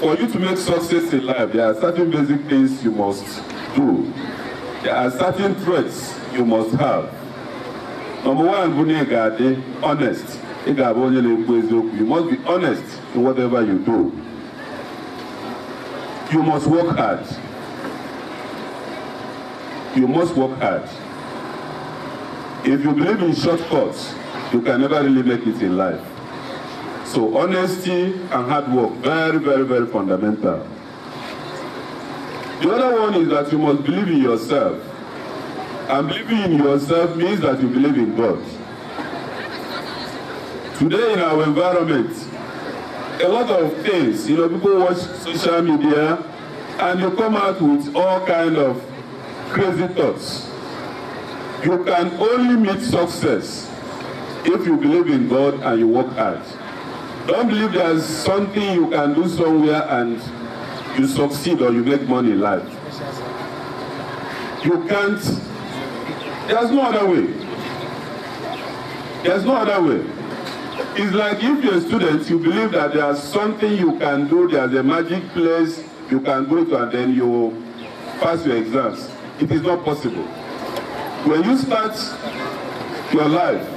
For you to make success in life, there are certain basic things you must do. There are certain traits you must have. Number one, honest. You must be honest in whatever you do. You must work hard. You must work hard. If you believe in shortcuts, you can never really make it in life. So honesty and hard work, very, very, very fundamental. The other one is that you must believe in yourself. And believing in yourself means that you believe in God. Today in our environment, a lot of things, people watch social media and you come out with all kinds of crazy thoughts. You can only meet success if you believe in God and you work hard. Don't believe there's something you can do somewhere and you succeed or you make money in life. You can't. There's no other way. There's no other way. It's like if you're a student, you believe that there's something you can do, there's a magic place you can go to and then you pass your exams. It is not possible. When you start your life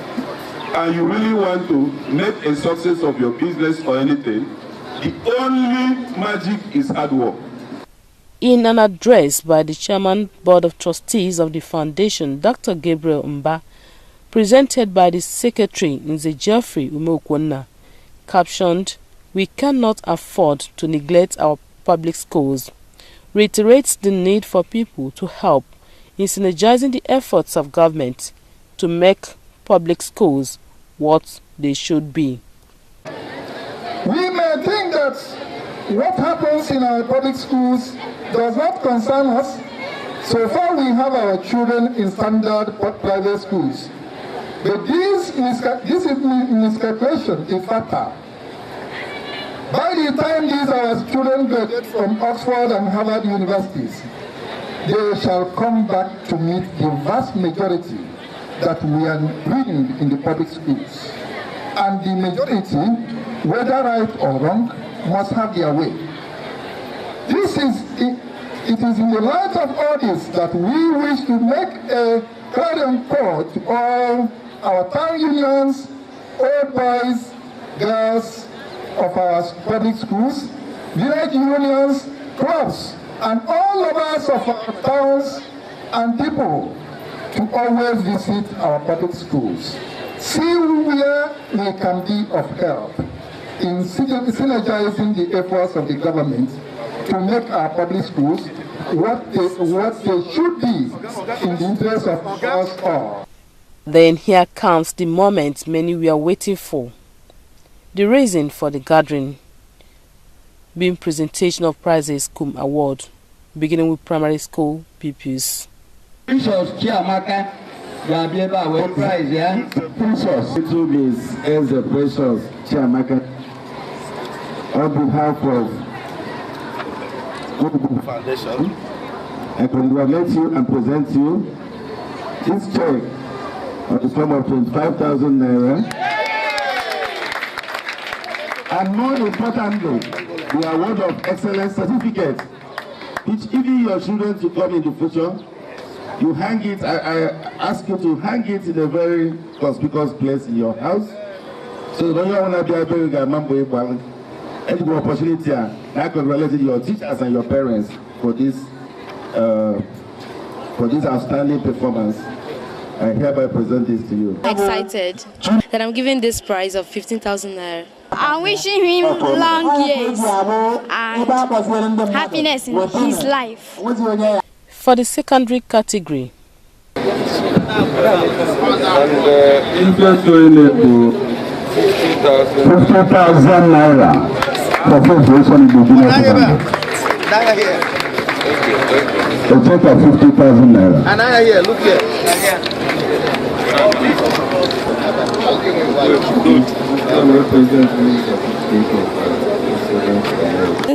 and you really want to make a success of your business or anything, the only magic is hard work. In an address by the Chairman Board of Trustees of the Foundation, Dr. Gabriel Mba, presented by the Secretary Nze Geoffrey Umeokwana, captioned, "We cannot afford to neglect our public schools," reiterates the need for people to help in synergizing the efforts of government to make public schools what they should be. We may think that what happens in our public schools does not concern us. So far we have our children in standard private schools. But this miscalculation is fatal. By the time these our children graduate from Oxford and Harvard universities, they shall come back to meet the vast majority that we are breeding in the public schools. And the majority, whether right or wrong, must have their way. It is in the light of all this that we wish to make a clarion call to all our town unions, old boys, girls of our public schools, village unions, clubs, and all of us of our towns and people to always visit our public schools. See where we can be of help in synergizing the efforts of the government to make our public schools what they should be in the interest of us all. Then here comes the moment many were waiting for. The reason for the gathering being presentation of prizes cum award, beginning with primary school pupils. Princess Chiamaka, you have a award prize, yeah? Princess. It will be as a Princess Chiamaka. On behalf of Igbo-Ukwu Foundation, I congratulate you and present you this check of the sum of 25,000 naira. And more importantly, the award of excellence certificate, which even your children to come in the future, you hang it, I ask you to hang it in a very conspicuous place in your house. So when you want to be a very good man, and the opportunity, I congratulate your teachers and your parents for this outstanding performance. I hereby present this to you. Excited that I'm giving this prize of 15,000 naira. I'm wishing him long years and happiness in his life. For the secondary category, Interest going to 50,000 naira for preparation in the beginning. A check of 50,000 naira. And I here, look here.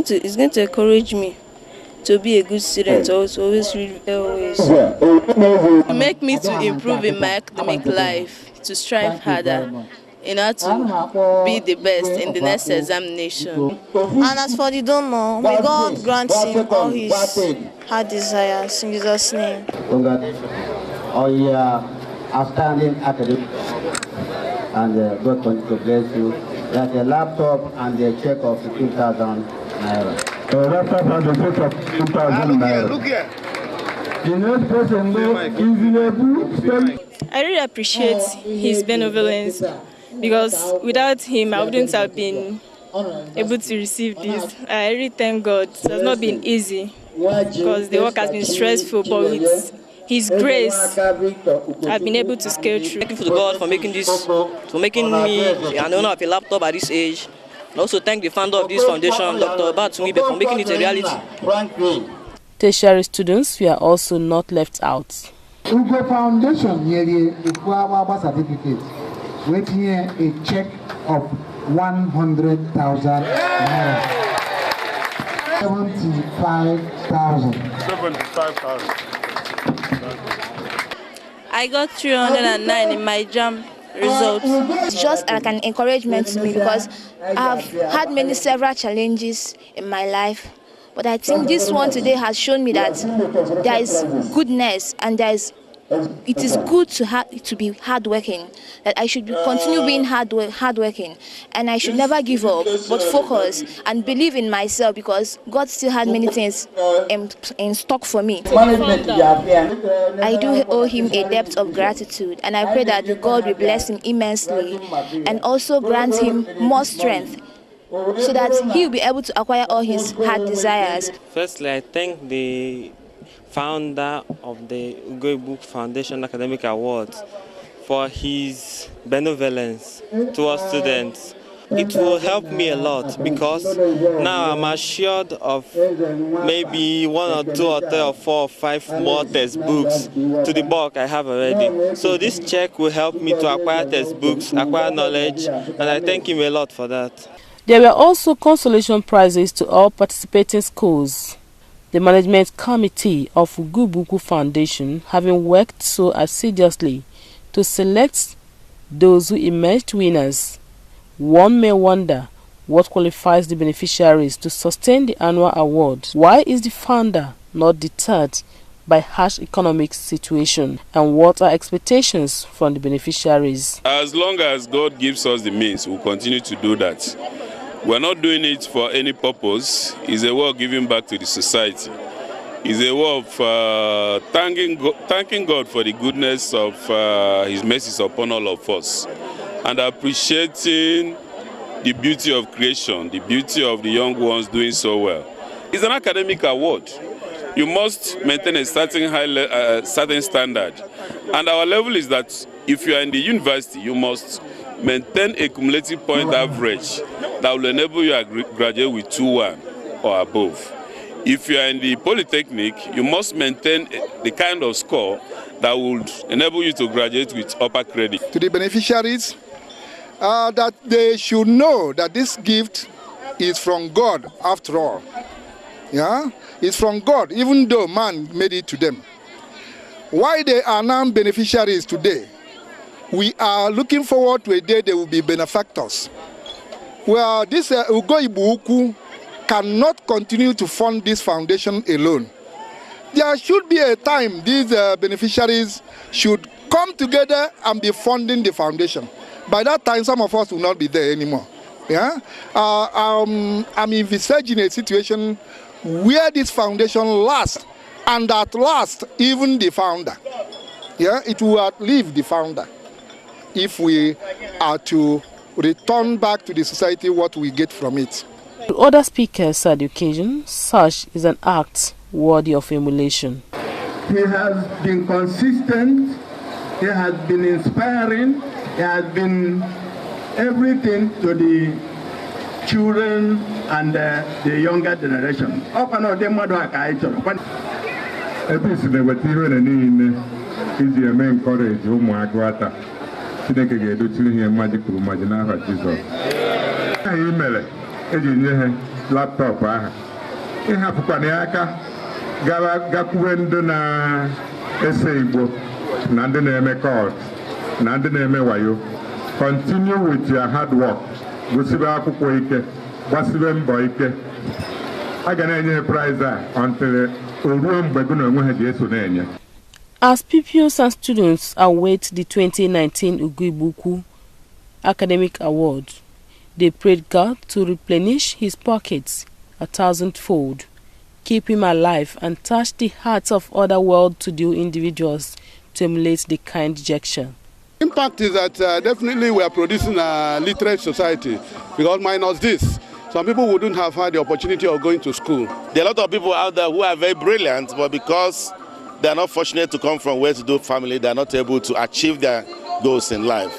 It's going to encourage me to be a good student, always read always. To make me to improve in my academic life, to strive harder in order to be the best in the next examination. And as for the donor, may God grant him all his heart desires in Jesus' name. All your outstanding academic, and God continue to bless you. There's a laptop and a check of 15,000 naira. A laptop and a check of 15,000 naira. Look here. The next person is I really appreciate his benevolence because without him, I wouldn't have been able to receive this. I really thank God. It has not been easy because the work has been stressful, but with His grace, I've been able to scale through. Thank you to God for making this, for making me an owner of a laptop at this age. And also thank the founder of this foundation, Dr. Batsumibe, for making it a reality. Tertiary students were also not left out. Igbo Foundation nearly a certificate with here a check of 100,000 naira. 75,000. I got 309 in my JAMB results. It's just like an encouragement to me because I've had several challenges in my life. But I think this one today has shown me that there is goodness and it is good to be hardworking. That I should continue being hardworking, and I should never give up, but focus and believe in myself because God still had many things in stock for me. I do owe him a debt of gratitude, and I pray that God will bless him immensely and also grant him more strength, so that he will be able to acquire all his heart desires. Firstly, I thank the founder of the Igbo-Ukwu Foundation Academic Awards for his benevolence towards students. It will help me a lot because now I'm assured of maybe 1 or 2 or 3 or 4 or 5 more textbooks to the bulk I have already. So this check will help me to acquire textbooks, acquire knowledge, and I thank him a lot for that. There were also consolation prizes to all participating schools. The management committee of Igbo-Ukwu Foundation, having worked so assiduously to select those who emerged winners, one may wonder what qualifies the beneficiaries to sustain the annual award. Why is the founder not deterred by harsh economic situation, and what are expectations from the beneficiaries? As long as God gives us the means, we'll continue to do that. We're not doing it for any purpose. It's a way of giving back to the society. It's a way of thanking God for the goodness of His mercies upon all of us, and appreciating the beauty of creation, the beauty of the young ones doing so well. It's an academic award. You must maintain a certain certain standard, and our level is that if you are in the university, you must maintain a cumulative point average that will enable you to graduate with 2.1 or above. If you are in the polytechnic, you must maintain the kind of score that would enable you to graduate with upper credit. To the beneficiaries, that they should know that this gift is from God after all. Yeah, it's from God, even though man made it to them. Why they are now beneficiaries today? We are looking forward to a day they will be benefactors. Well, this Igbo-Ukwu cannot continue to fund this foundation alone. There should be a time these beneficiaries should come together and be funding the foundation. By that time, some of us will not be there anymore. Yeah? I'm envisaging a situation where this foundation lasts, and at last, even the founder. Yeah? It will outlive the founder if we are to return back to the society what we get from it. To other speakers at the occasion, such is an act worthy of emulation. He has been consistent, he has been inspiring, he has been everything to the children and the younger generation. Chineke ga-edochiri ihe mmadụ kwuru mmadụ n'aha Jizọs. Ihe mere eji nye ha laptọpụ ahụ. Ịhapụkwana ya aka gakwuwe ndị na-ese Igbo na ndị na-eme kọt na ndị na-eme wayo. Continue with your hard work. Gosibe akwụkwọ ike, gbasibe mbọ ike. A ga na-enye prize until oruo mgbe gị na onwe ha ga-eso na-enye. As pupils and students await the 2019 Igbo-Ukwu Academic Award, they prayed God to replenish his pockets 1,000-fold, keep him alive, and touch the hearts of other well-to-do individuals to emulate the kind gesture. Impact is that definitely we are producing a literate society, because minus this, some people wouldn't have had the opportunity of going to school. There are a lot of people out there who are very brilliant, but because they are not fortunate to come from well-to-do family, they are not able to achieve their goals in life.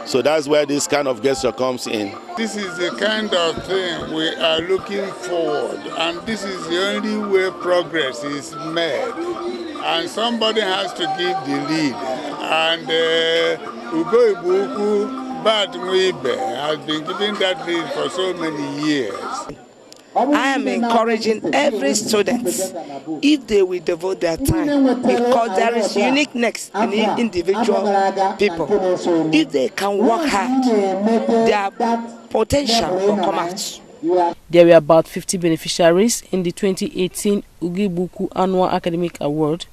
So that's where this kind of gesture comes in. This is the kind of thing we are looking forward, and this is the only way progress is made. And somebody has to give the lead. And Igbo-Ukwu has been giving that lead for so many years. I am encouraging every student, if they will devote their time, because there is uniqueness in individual people. If they can work hard, their potential will come out. There were about 50 beneficiaries in the 2018 Igbo-Ukwu Annual Academic Award.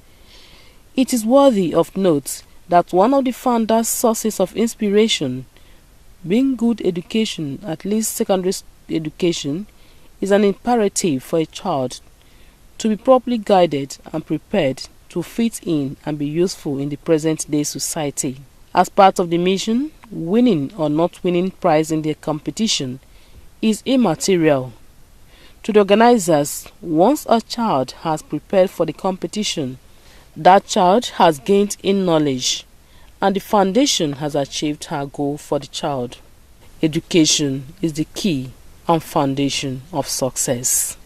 It is worthy of note that one of the founders' sources of inspiration, being good education, at least secondary education, is an imperative for a child to be properly guided and prepared to fit in and be useful in the present-day society. As part of the mission, winning or not winning prize in their competition is immaterial. To the organizers, once a child has prepared for the competition, that child has gained in knowledge, and the foundation has achieved her goal for the child. Education is the key and foundation of success.